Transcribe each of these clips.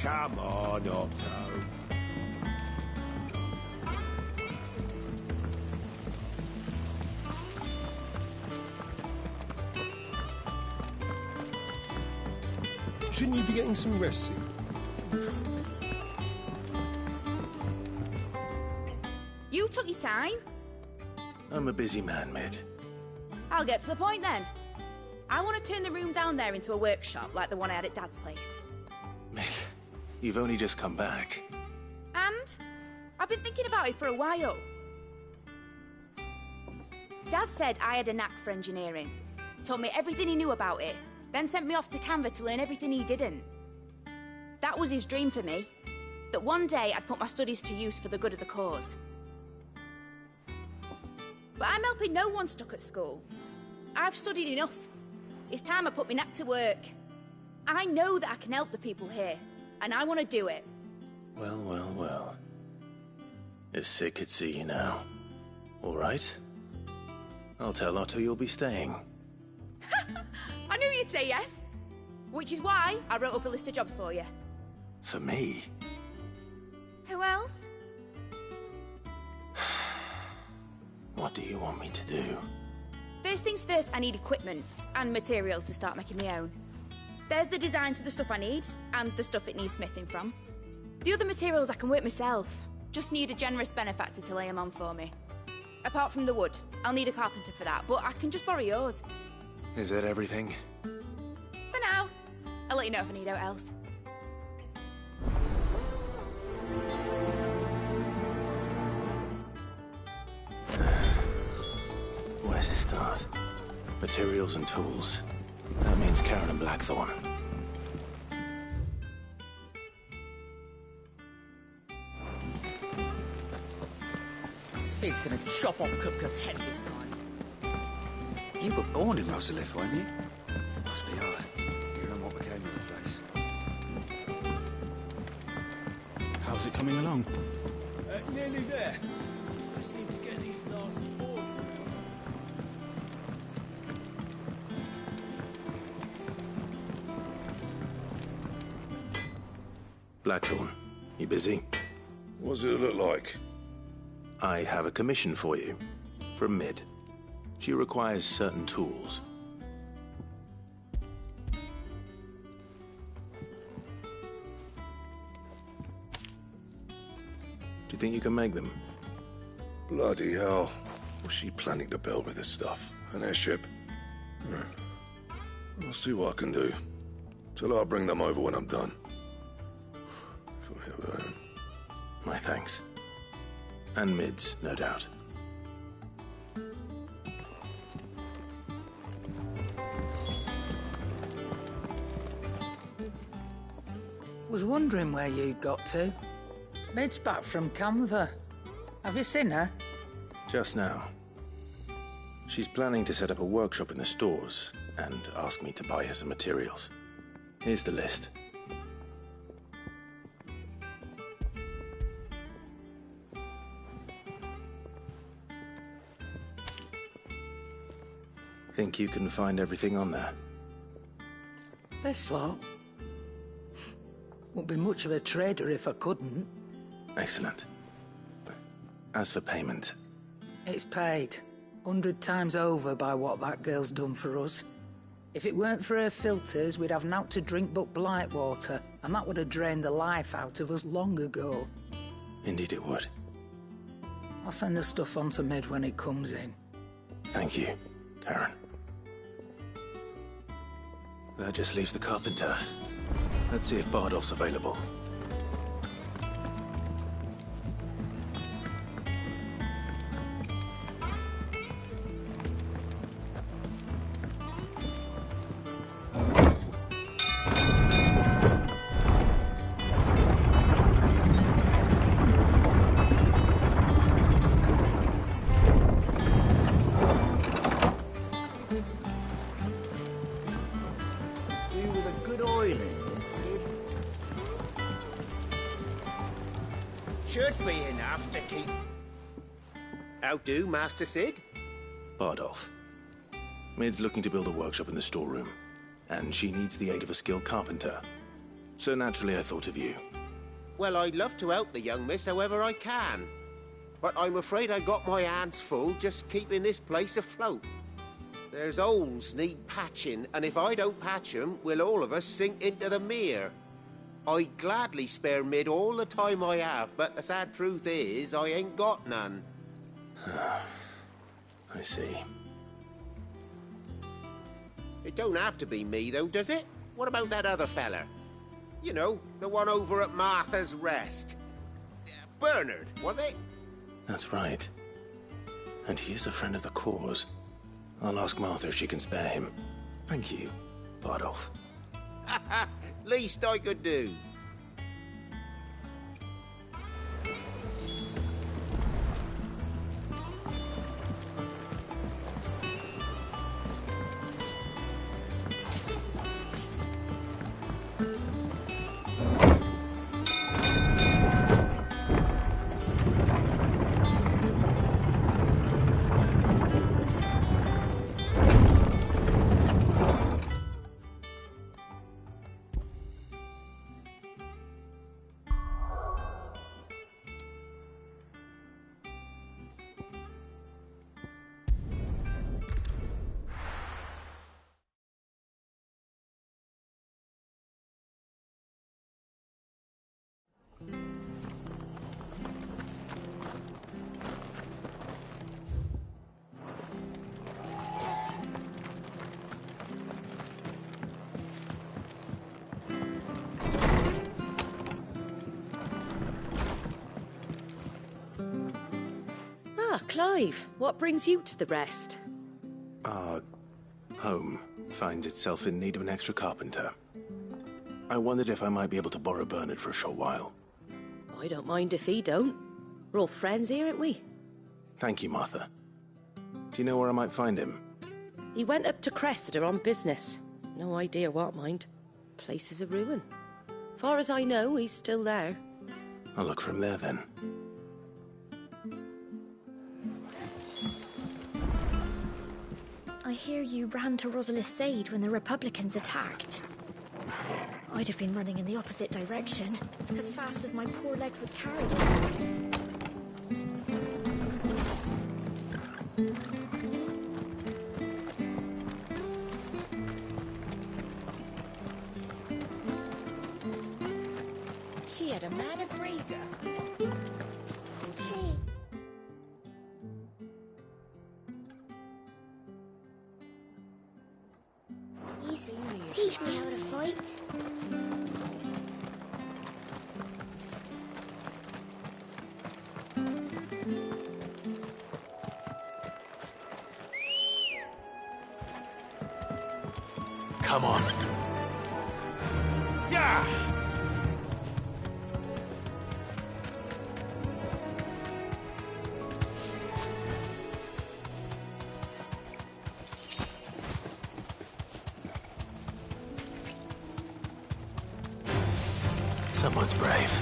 Come on, Otto. Shouldn't you be getting some rest soon? You took your time. I'm a busy man, Mid. I'll get to the point then. I want to turn the room down there into a workshop like the one I had at Dad's place. Mid, you've only just come back. And I've been thinking about it for a while. Dad said I had a knack for engineering. Told me everything he knew about it. Then sent me off to Canva to learn everything he didn't. That was his dream for me. That one day I'd put my studies to use for the good of the cause. But I'm helping no one stuck at school. I've studied enough. It's time I put my knack to work. I know that I can help the people here, and I want to do it. Well, well, well. If Sid could see you now. All right? I'll tell Otto you'll be staying. I knew you'd say yes. Which is why I wrote up a list of jobs for you. For me? Who else? What do you want me to do? First things first, I need equipment and materials to start making my own. There's the designs for the stuff I need, and the stuff it needs smithing from. The other materials I can work myself. Just need a generous benefactor to lay them on for me. Apart from the wood, I'll need a carpenter for that, but I can just borrow yours. Is that everything? For now. I'll let you know if I need out else. Where's it start? Materials and tools. That means Karen and Blackthorn. Sid's gonna chop off Kupka's head this time. You were born in Rosalith, weren't you? Must be hard, hearing what became of the place. How's it coming along? Nearly there. Just need to get these last boards Blackthorn, you busy? What does it look like? I have a commission for you. From Mid. She requires certain tools. Do you think you can make them? Bloody hell. What's she planning to build with this stuff? An airship? I'll see what I can do. Tell her I'll bring them over when I'm done. My thanks. And Mid's, no doubt. Was wondering where you'd got to. Mid's back from Canva. Have you seen her? Just now. She's planning to set up a workshop in the stores and ask me to buy her some materials. Here's the list. Think you can find everything on there? This lot. Wouldn't be much of a trader if I couldn't. Excellent. As for payment... It's paid. 100 times over by what that girl's done for us. If it weren't for her filters, we'd have naught to drink but blight water, and that would have drained the life out of us long ago. Indeed it would. I'll send the stuff on to Mid when it comes in. Thank you, Karen. That just leaves the carpenter. Let's see if Bardolph's available. Should be enough to keep... How do, Master Sid? Bardolph. Mid's looking to build a workshop in the storeroom, and she needs the aid of a skilled carpenter. So naturally I thought of you. Well, I'd love to help the young miss however I can. But I'm afraid I got my hands full just keeping this place afloat. There's holes need patching, and if I don't patch them, we'll all of us sink into the mere. I'd gladly spare Mid all the time I have, but the sad truth is, I ain't got none. I see. It don't have to be me, though, does it? What about that other fella? You know, the one over at Martha's Rest. Bernard, was it? That's right. And he is a friend of the cause. I'll ask Martha if she can spare him. Thank you, Bardolph. Least I could do. Clive, what brings you to the Rest? Our home finds itself in need of an extra carpenter. I wondered if I might be able to borrow Bernard for a short while. I don't mind if he don't. We're all friends here, aren't we? Thank you, Martha. Do you know where I might find him? He went up to Cressida on business. No idea what, mind. Place is a ruin. Far as I know, he's still there. I'll look for him there then. I hear you ran to Rosalith's aid when the Republicans attacked. I'd have been running in the opposite direction, as fast as my poor legs would carry me. She had a man of Grieger. Teach me how to fight. Come on. Yeah! Someone's brave.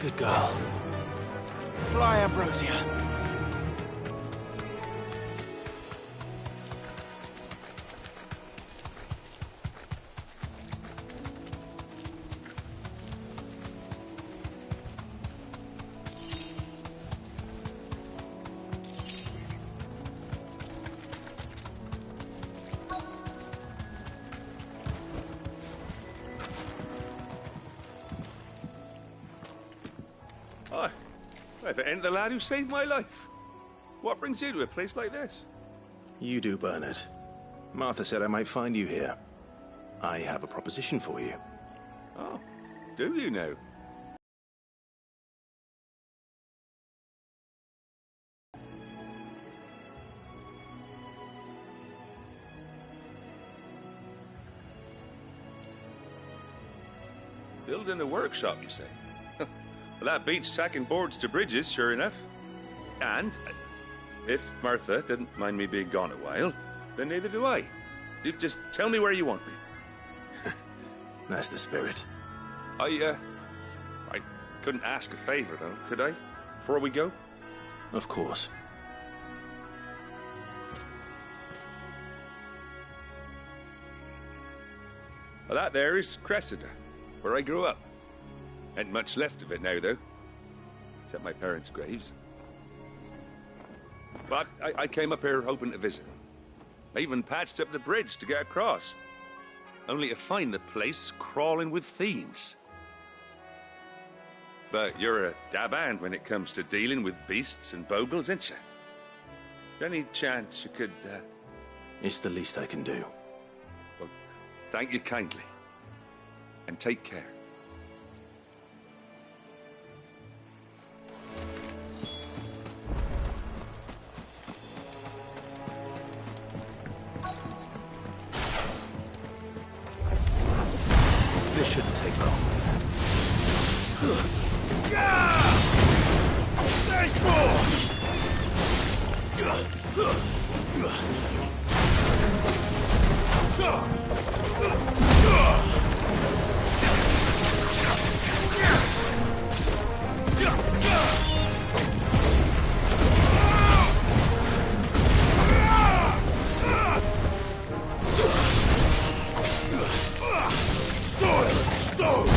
Good girl. Fly, Ambrosia. If it ain't the lad who saved my life. What brings you to a place like this? You do, Bernard. Martha said I might find you here. I have a proposition for you. Oh, do you now? Building a workshop, you say? Well, that beats tacking boards to bridges, sure enough. And if Martha didn't mind me being gone a while, then neither do I. You just tell me where you want me. That's the spirit. I couldn't ask a favor, though, could I? Before we go? Of course. Well, that there is Cressida, where I grew up. Ain't much left of it now, though. Except my parents' graves. But I came up here hoping to visit. I even patched up the bridge to get across. Only to find the place crawling with fiends. But you're a dab hand when it comes to dealing with beasts and bogles, ain't you? Any chance you could, It's the least I can do. Well, thank you kindly. And take care. This shouldn't take long. There's more! Soil and stone!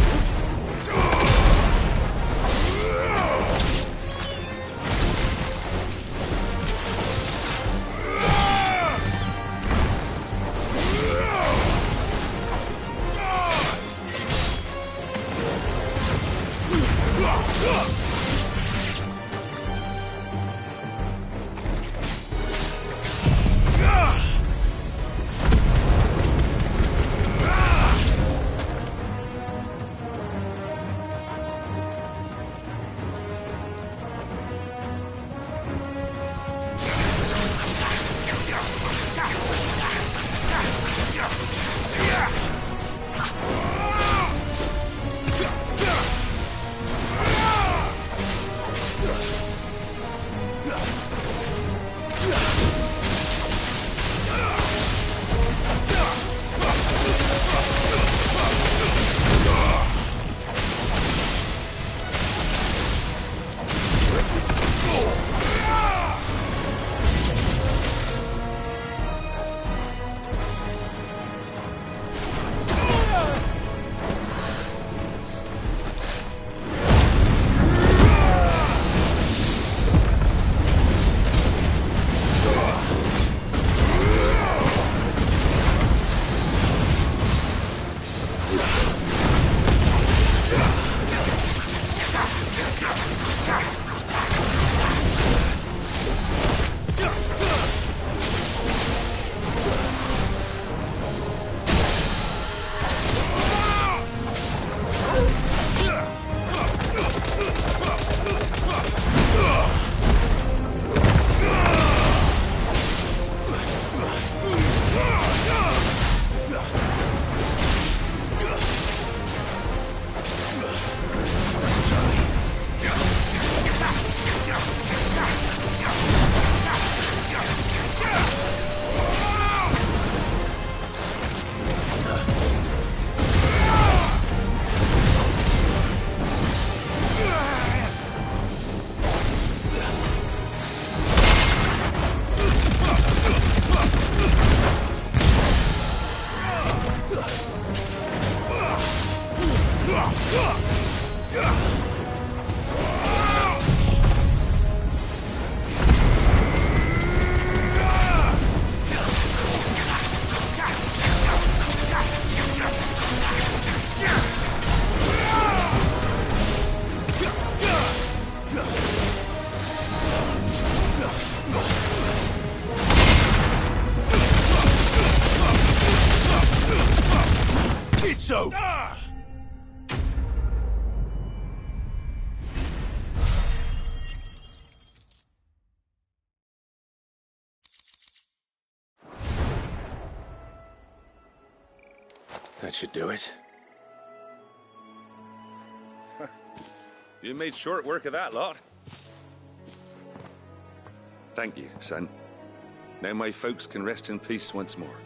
it so! That should do it. You made short work of that lot. Thank you, son. Now my folks can rest in peace once more.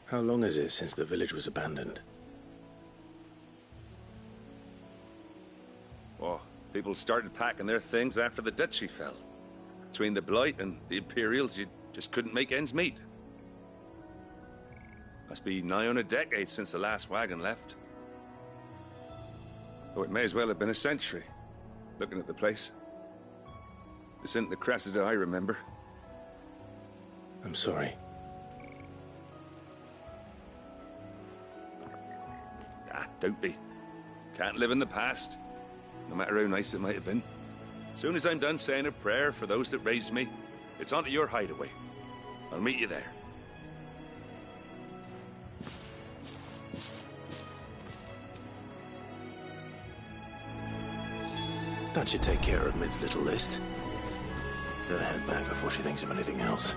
How long is it since the village was abandoned? Oh, people started packing their things after the duchy fell. Between the Blight and the Imperials, you just couldn't make ends meet. Must be nigh on a decade since the last wagon left. Oh, it may as well have been a century, looking at the place. This isn't the Cressida I remember. I'm sorry. Ah, don't be. Can't live in the past, no matter how nice it might have been. Soon as I'm done saying a prayer for those that raised me, it's on to your hideaway. I'll meet you there. That should take care of Mid's little list. Better head back before she thinks of anything else.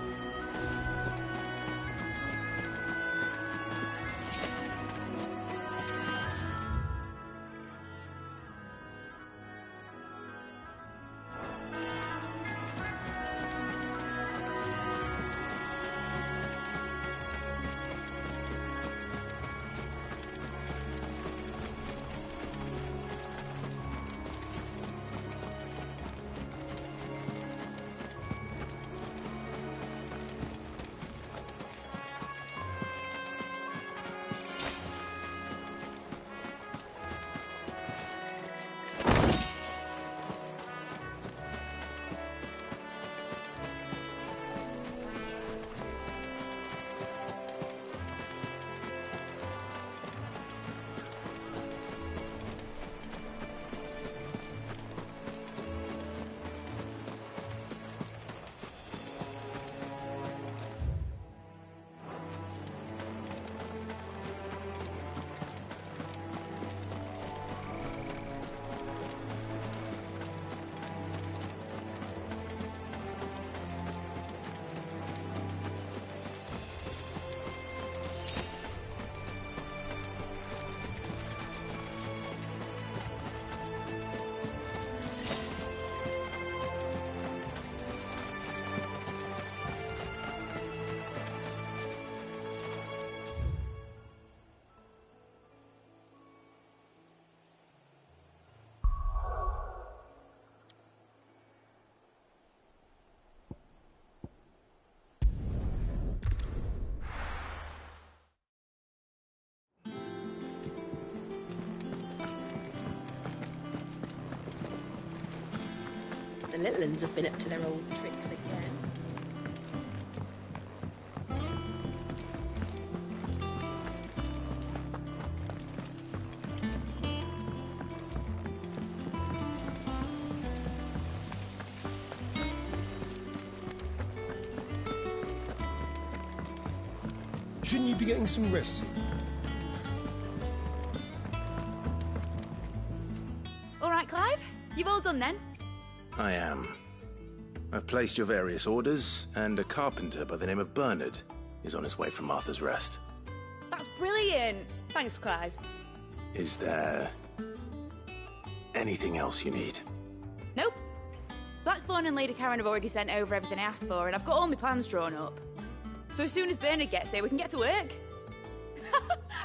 The little uns have been up to their old tricks again. Shouldn't you be getting some rest? All right, Clive. You've all done then? I am. I've placed your various orders, and a carpenter by the name of Bernard is on his way from Martha's Rest. That's brilliant. Thanks, Clive. Is there anything else you need? Nope. Blackthorn and Lady Karen have already sent over everything I asked for, and I've got all my plans drawn up. So as soon as Bernard gets here, we can get to work.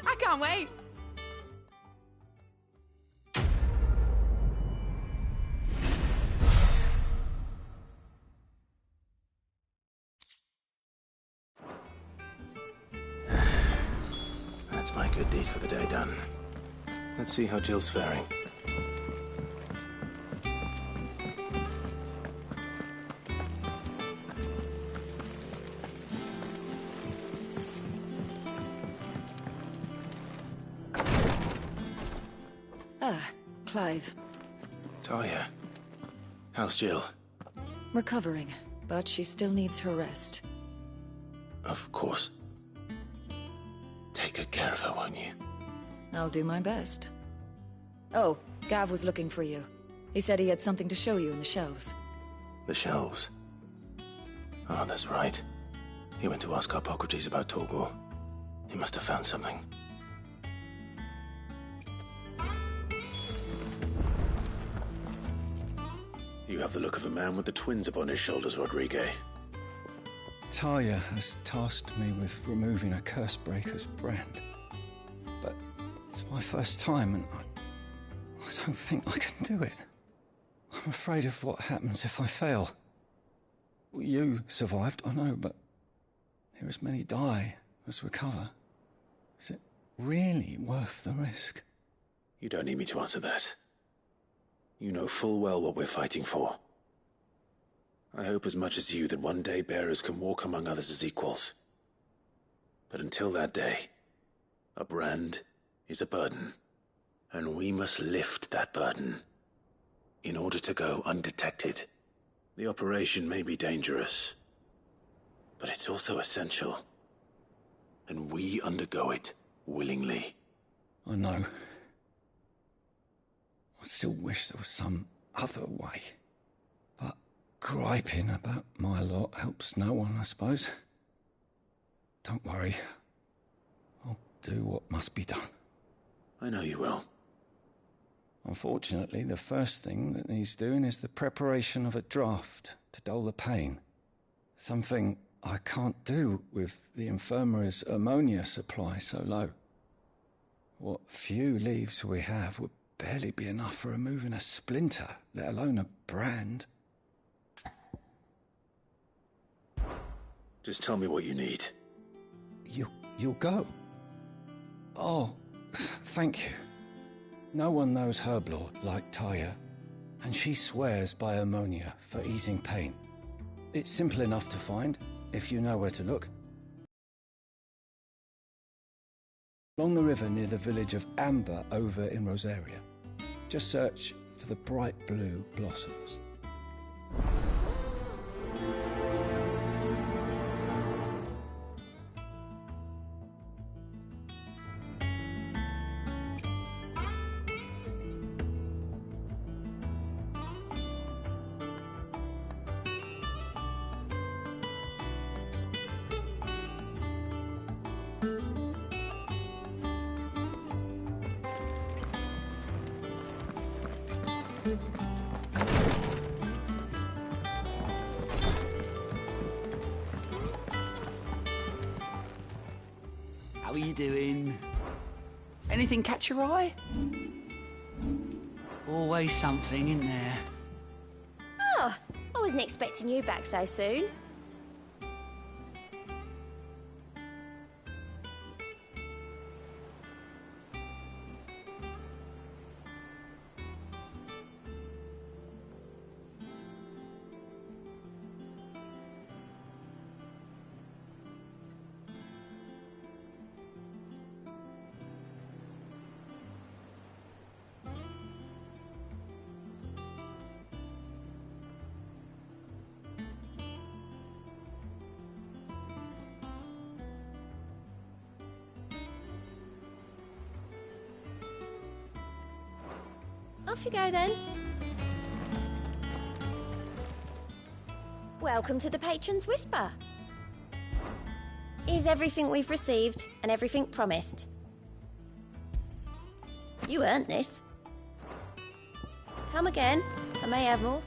I can't wait. That's my good deed for the day done. Let's see how Jill's faring. Ah, Clive. Talia, how's Jill? Recovering, but she still needs her rest. Of course. take good care of her, won't you? I'll do my best. Oh, Gav was looking for you. He said he had something to show you in the shelves. The shelves? Oh, that's right. He went to ask Harpocrates about Torgor. He must have found something. You have the look of a man with the twins upon his shoulders, Rodrigue. Talia has tasked me with removing a curse breaker's brand. But it's my first time, and I don't think I can do it. I'm afraid of what happens if I fail. You survived, I know, but there as many die as recover. Is it really worth the risk? You don't need me to answer that. You know full well what we're fighting for. I hope as much as you that one day bearers can walk among others as equals. But until that day, a brand is a burden, and we must lift that burden in order to go undetected. The operation may be dangerous, but it's also essential, and we undergo it willingly. I know. I still wish there was some other way. But griping about my lot helps no one, I suppose. Don't worry. I'll do what must be done. I know you will. Unfortunately, the first thing that needs doing is the preparation of a draft to dull the pain. Something I can't do with the infirmary's ammonia supply so low. What few leaves we have would barely be enough for removing a splinter, let alone a brand. Just tell me what you need. You'll go? Oh, thank you. No one knows Herblord like Taya, and she swears by ammonia for easing pain. It's simple enough to find, if you know where to look. Along the river near the village of Amber over in Rosaria. Just search for the bright blue blossoms. How are you doing? Anything catch your eye? Always something in there. Oh, I wasn't expecting you back so soon. Off you go then. Welcome to the Patron's Whisper. Is everything we've received and everything promised? You earned this. Come again. I may have more.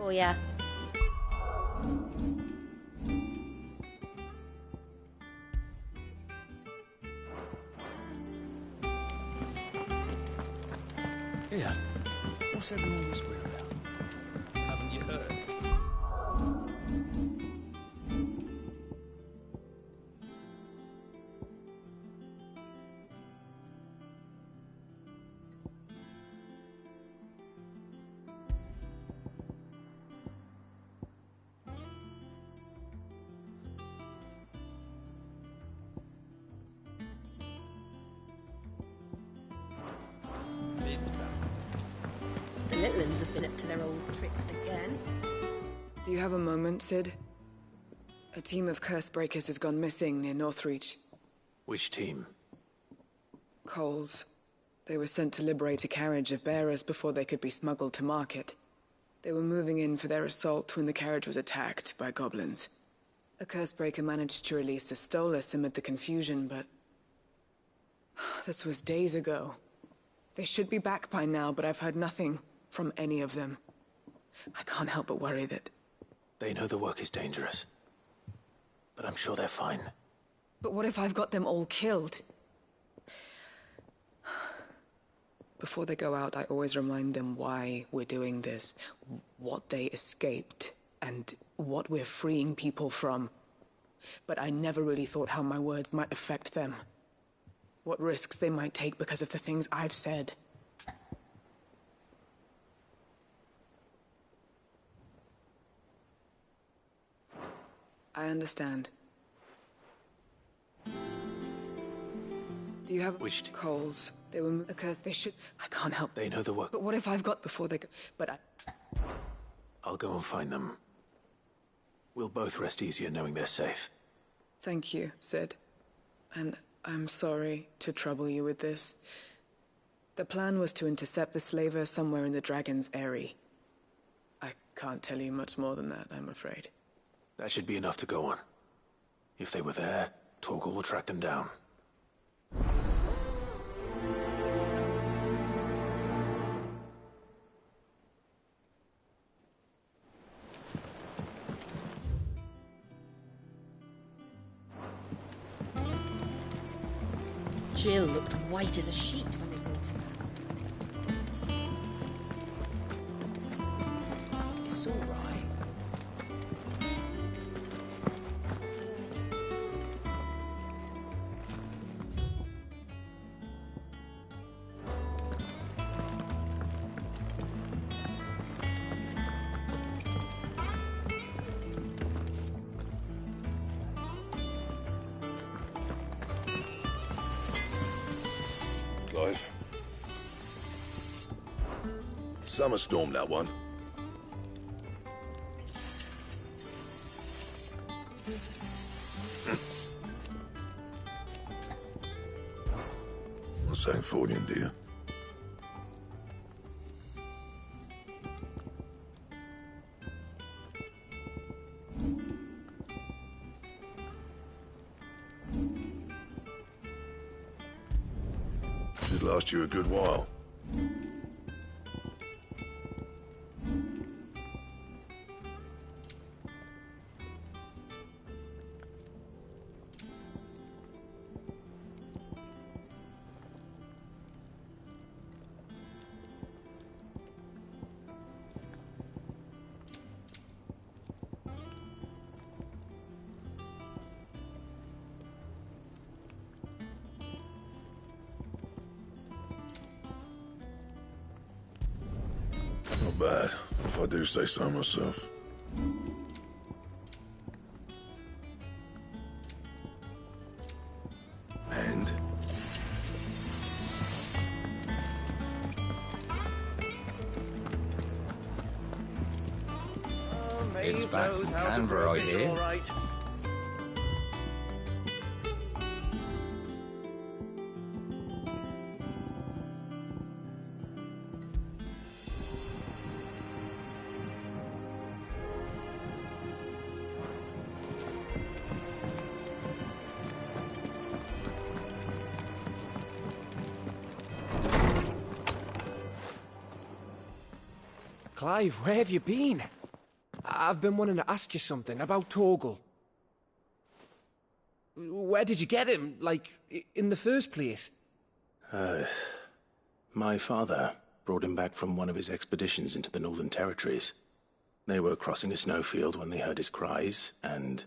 Oh, yeah. Here. What's everyone whispering about? Haven't you heard? The little uns have been up to their old tricks again. Do you have a moment, Sid? A team of curse breakers has gone missing near Northreach. Which team? Coles. They were sent to liberate a carriage of bearers before they could be smuggled to market. They were moving in for their assault when the carriage was attacked by goblins. A curse breaker managed to release a Stolas amid the confusion, but... this was days ago. They should be back by now, but I've heard nothing from any of them. I can't help but worry that... They know the work is dangerous. But I'm sure they're fine. But what if I've got them all killed? Before they go out, I always remind them why we're doing this, what they escaped, and what we're freeing people from. But I never really thought how my words might affect them. What risks they might take because of the things I've said. I understand. Do you have Which Coles? They were because they should. I can't help. They know the work. But what if I've got before they go? But I'll go and find them. We'll both rest easier knowing they're safe. Thank you, Sid. And I'm sorry to trouble you with this. The plan was to intercept the slaver somewhere in the Dragon's Eyrie. I can't tell you much more than that, I'm afraid. That should be enough to go on. If they were there, Torgal will track them down. Jill looked white as a sheet when they brought her. It's all right. Clive. Summer storm, that one. What's that for you, dear? Should last you a good while. Not bad, if I do say so myself. And? It's back from Canberra, I hear. All right. Clive, where have you been? I've been wanting to ask you something about Torgal. Where did you get him, like, in the first place? My father brought him back from one of his expeditions into the Northern Territories. They were crossing a snowfield when they heard his cries, and,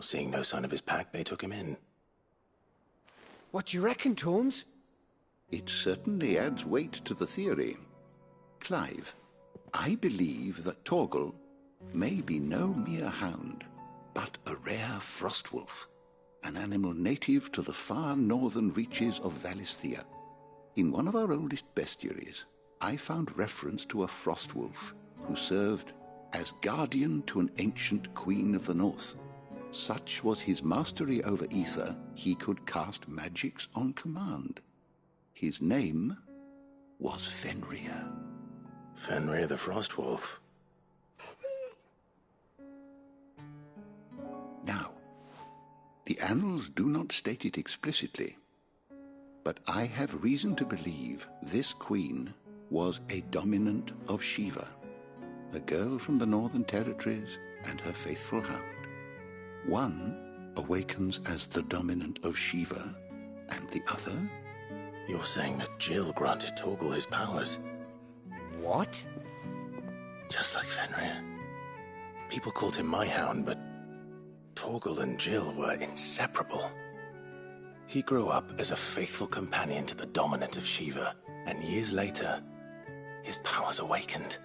seeing no sign of his pack, they took him in. What do you reckon, Tomes? It certainly adds weight to the theory. Clive, I believe that Torgal may be no mere hound, but a rare frostwolf, an animal native to the far northern reaches of Valisthea. In one of our oldest bestiaries, I found reference to a frostwolf who served as guardian to an ancient queen of the north. Such was his mastery over ether, he could cast magics on command. His name was Fenrir. Fenrir the Frostwolf. Now, the annals do not state it explicitly, but I have reason to believe this queen was a dominant of Shiva, a girl from the Northern Territories and her faithful hound. One awakens as the dominant of Shiva, and the other... You're saying that Jill granted Torgal his powers? What? Just like Fenrir. People called him my hound, but Torgal and Jill were inseparable. He grew up as a faithful companion to the dominant of Shiva, and years later, his powers awakened,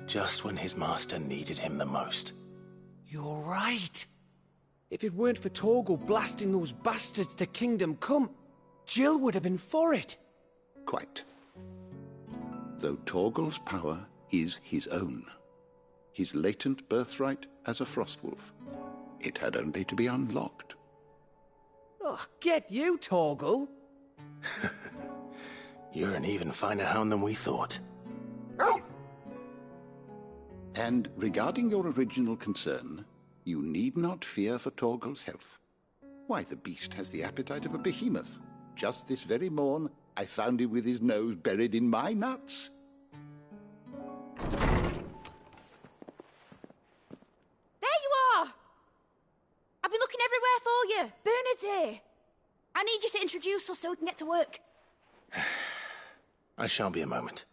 just when his master needed him the most. You're right. If it weren't for Torgal blasting those bastards to Kingdom Come, Jill would have been for it. Quite. Though Torgal's power is his own, his latent birthright as a Frostwolf, it had only to be unlocked. Oh, get you, Torgal! You're an even finer hound than we thought. And regarding your original concern, you need not fear for Torgal's health. Why, the beast has the appetite of a behemoth. Just this very morn, I found him with his nose buried in my nuts. There you are! I've been looking everywhere for you. Bernard's here. I need you to introduce us so we can get to work. I shan't be a moment.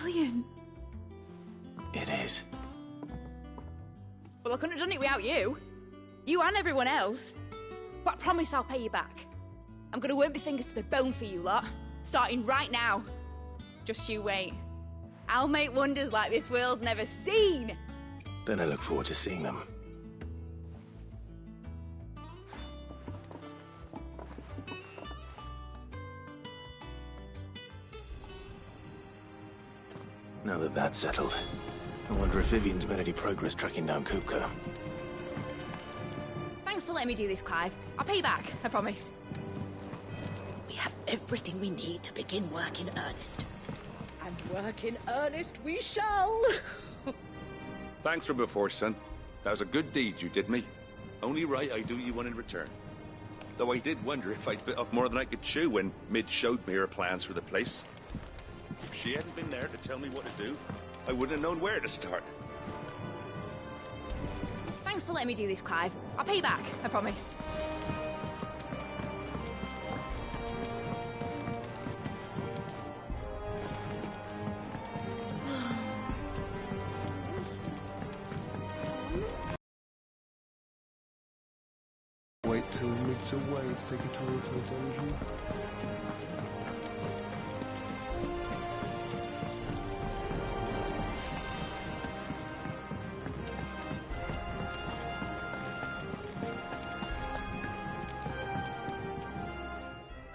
Brilliant. It is. Well, I couldn't have done it without you. You and everyone else. But I promise I'll pay you back. I'm gonna work my fingers to the bone for you lot, starting right now. Just you wait. I'll make wonders like this world's never seen. Then I look forward to seeing them. Now that that's settled, I wonder if Vivian's made any progress tracking down Kupka. Thanks for letting me do this, Clive. I'll pay you back, I promise. We have everything we need to begin work in earnest. And work in earnest we shall! Thanks for before, son. That was a good deed you did me. Only right I do you one in return. Though I did wonder if I'd bit off more than I could chew when Mid showed me her plans for the place. If she hadn't been there to tell me what to do, I wouldn't have known where to start. Thanks for letting me do this, Clive. I'll pay you back, I promise. Wait till Mid's away to take a tour of her dungeon.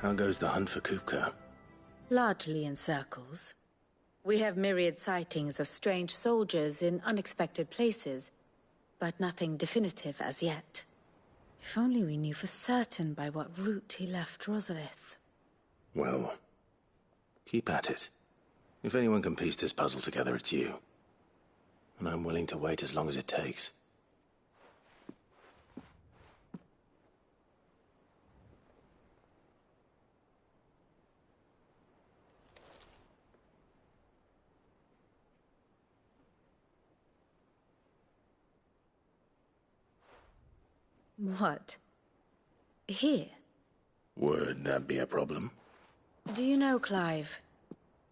How goes the hunt for Kupka? Largely in circles. We have myriad sightings of strange soldiers in unexpected places, but nothing definitive as yet. If only we knew for certain by what route he left Rosalith. Well, keep at it. If anyone can piece this puzzle together, it's you. And I'm willing to wait as long as it takes. What? Here? Would that be a problem? Do you know, Clive?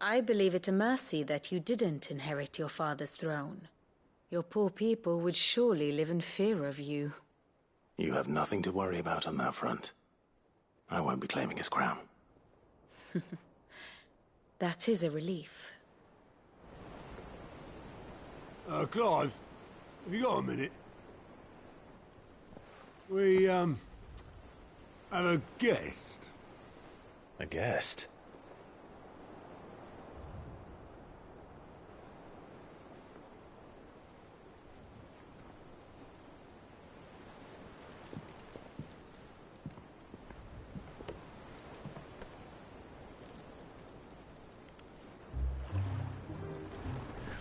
I believe it a mercy that you didn't inherit your father's throne. Your poor people would surely live in fear of you. You have nothing to worry about on that front. I won't be claiming his crown. That is a relief. Clive, have you got a minute? We, have a guest. A guest?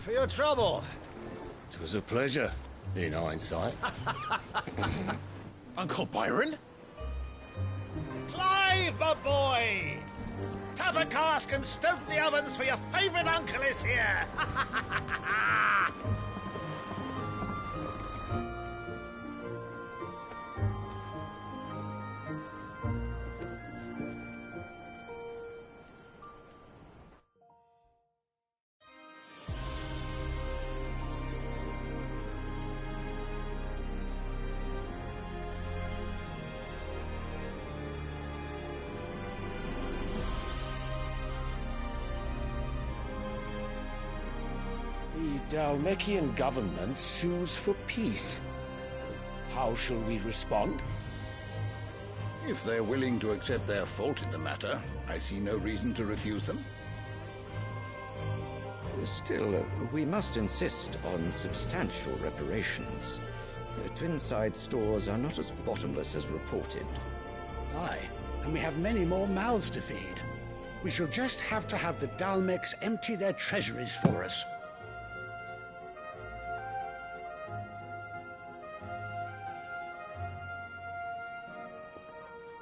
For your trouble. It was a pleasure, in hindsight. Uncle Byron? Clive, my boy! Tap a cask and stoke the ovens for your favourite uncle is here! The Dalmekian government sues for peace. How shall we respond? If they're willing to accept their fault in the matter, I see no reason to refuse them. Still, we must insist on substantial reparations. Twinside stores are not as bottomless as reported. Aye, and we have many more mouths to feed. We shall just have to have the Dalmeks empty their treasuries for us.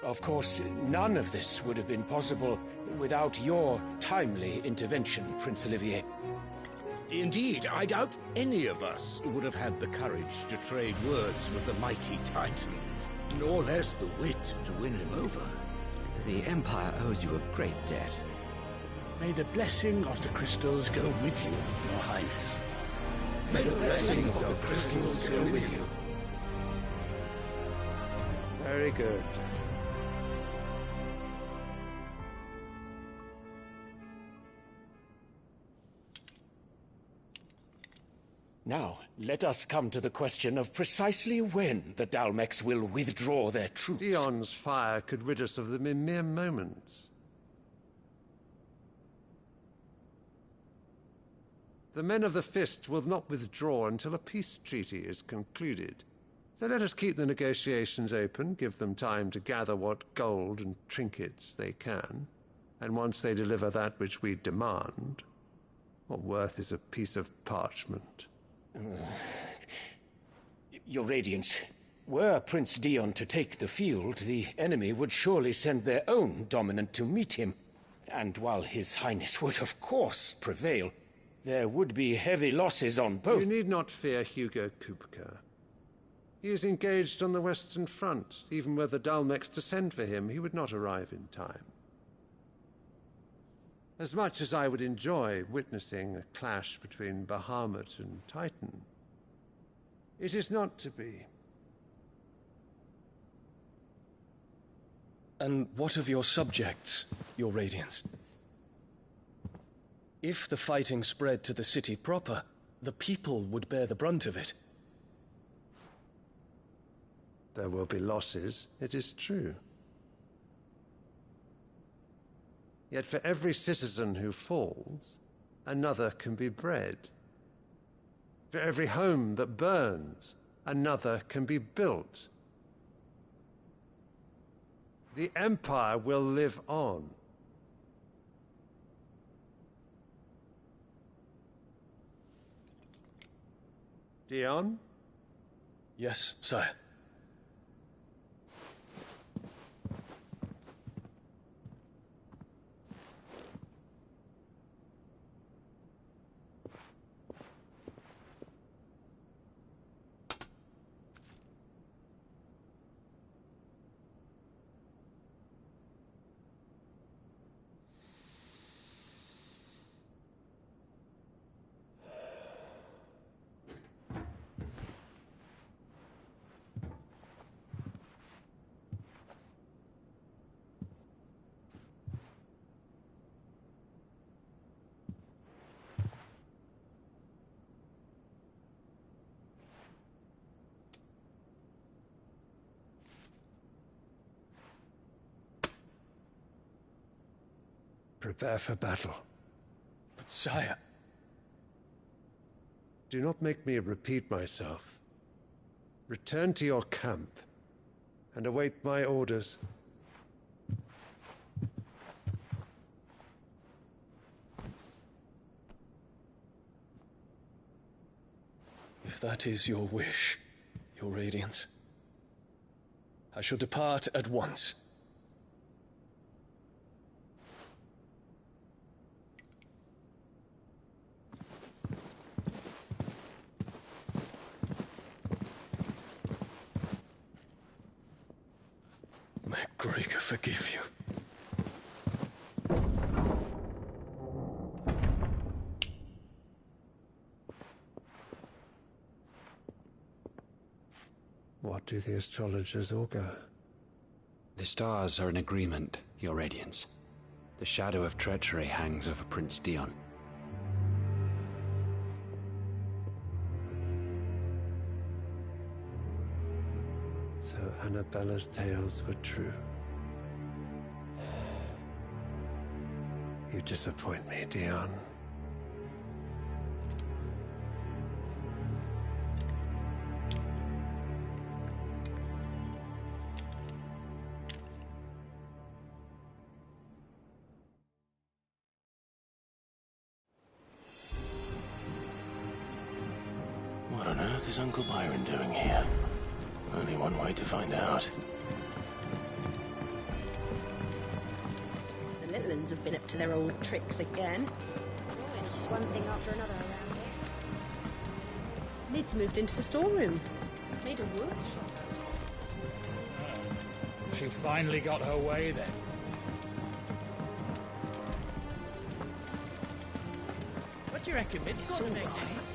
Of course, none of this would have been possible without your timely intervention, Prince Olivier. Indeed, I doubt any of us would have had the courage to trade words with the mighty Titan, nor less the wit to win him over. The Empire owes you a great debt. May the blessing of the crystals go with you, Your Highness. May the blessing of the crystals go with you. Very good. Now, let us come to the question of precisely when the Dalmeks will withdraw their troops. Dion's fire could rid us of them in mere moments. The men of the Fist will not withdraw until a peace treaty is concluded. So let us keep the negotiations open, give them time to gather what gold and trinkets they can, and once they deliver that which we demand, what worth is a piece of parchment? Your Radiance, were Prince Dion to take the field, the enemy would surely send their own dominant to meet him. And while His Highness would of course prevail, there would be heavy losses on both. You need not fear Hugo Kupka. He is engaged on the Western Front. Even were the Dalmeks to send for him, he would not arrive in time. As much as I would enjoy witnessing a clash between Bahamut and Titan, it is not to be. And what of your subjects, Your Radiance? If the fighting spread to the city proper, the people would bear the brunt of it. There will be losses, it is true. Yet for every citizen who falls, another can be bred. For every home that burns, another can be built. The Empire will live on. Dion? Yes, sire. Prepare for battle. But sire... Do not make me repeat myself. Return to your camp and await my orders. If that is your wish, Your Radiance, I shall depart at once. May Gregor forgive you. What do the astrologers augur? The stars are in agreement, Your Radiance. The shadow of treachery hangs over Prince Dion. So Annabella's tales were true. You disappoint me, Dion. What on earth is Uncle Byron doing here? Only one way to find out. The little uns have been up to their old tricks again. It's just one thing after another around here. Lid's moved into the storeroom. Made a workshop. She finally got her way then. What do you reckon, Mid's got to make next?